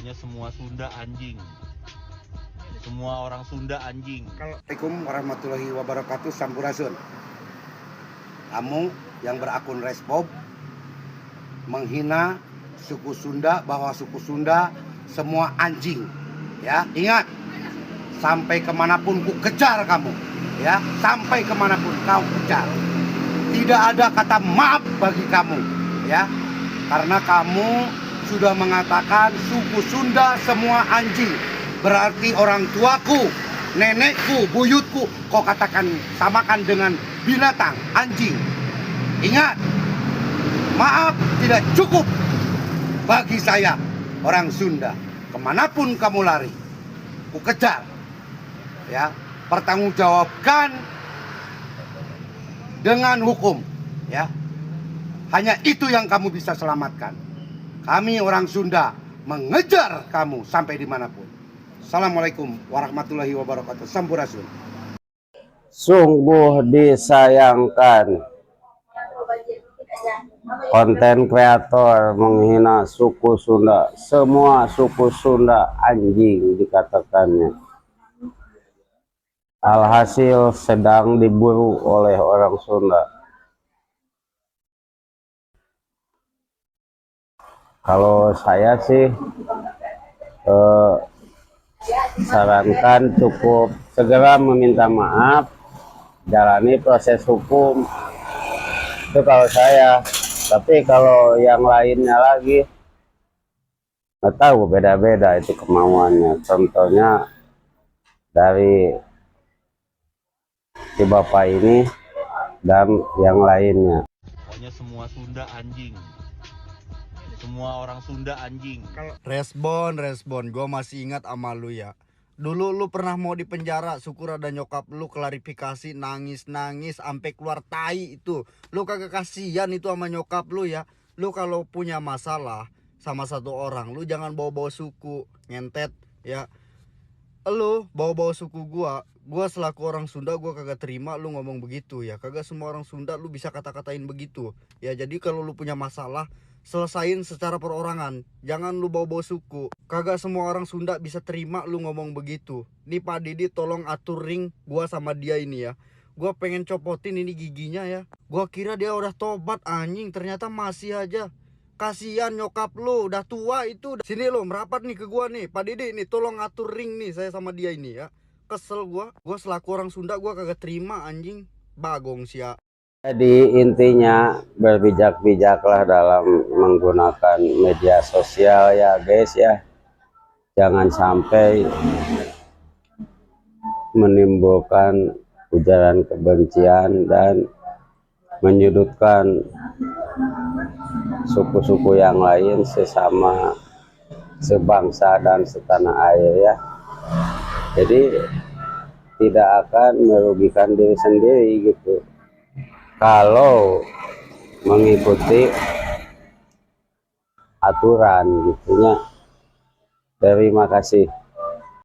Pokoknya semua Sunda anjing. Semua orang Sunda anjing. Assalamualaikum warahmatullahi wabarakatuh. Sampurasun. Kamu yang berakun Resbob menghina suku Sunda, bahwa suku Sunda semua anjing. Ya, ingat, sampai kemanapun ku kejar kamu. Ya, sampai kemanapun kau kejar. Tidak ada kata maaf bagi kamu. Ya, karena kamu sudah mengatakan suku Sunda semua anjing. Berarti orang tuaku, nenekku, buyutku kau katakan, samakan dengan binatang, anjing. Ingat, maaf tidak cukup bagi saya, orang Sunda. Kemanapun kamu lari, ku kejar. Ya, pertanggungjawabkan dengan hukum. Ya, hanya itu yang kamu bisa selamatkan. Kami orang Sunda mengejar kamu sampai dimanapun. Assalamualaikum warahmatullahi wabarakatuh. Sampurasun. Sungguh disayangkan konten kreator menghina suku Sunda. Semua suku Sunda anjing dikatakannya. Alhasil sedang diburu oleh orang Sunda. Kalau saya sih sarankan cukup segera meminta maaf, jalani proses hukum. Itu kalau saya. Tapi kalau yang lainnya lagi nggak tahu, beda-beda itu kemauannya. Contohnya dari si bapak ini dan yang lainnya. Pokoknya semua Sunda anjing. Semua orang Sunda anjing. Respon, gue masih ingat sama lu ya. Dulu lu pernah mau di penjara, syukur ada nyokap lu klarifikasi, nangis sampai keluar tai itu. Lu kagak kasihan itu sama nyokap lu ya. Lu kalau punya masalah sama satu orang, lu jangan bawa-bawa suku, ngentet ya. Lu bawa-bawa suku gua selaku orang Sunda gua kagak terima lu ngomong begitu ya. Kagak semua orang Sunda lu bisa kata-katain begitu. Ya jadi kalau lu punya masalah, selesain secara perorangan, jangan lu bawa-bawa suku. Kagak semua orang Sunda bisa terima lu ngomong begitu. Nih Pak Didi tolong atur ring gua sama dia ini ya. Gua pengen copotin ini giginya ya. Gua kira dia udah tobat anjing, ternyata masih aja. Kasihan nyokap lu, udah tua itu. Sini lu merapat nih ke gua nih, Pak Didi nih tolong atur ring nih saya sama dia ini ya. Kesel gua selaku orang Sunda gua kagak terima anjing. Bagong sia. Jadi intinya berbijak-bijaklah dalam menggunakan media sosial ya guys ya. Jangan sampai menimbulkan ujaran kebencian dan menyudutkan suku-suku yang lain sesama sebangsa dan setanah air ya. Jadi tidak akan merugikan diri sendiri gitu kalau mengikuti aturan gitunya. Terima kasih.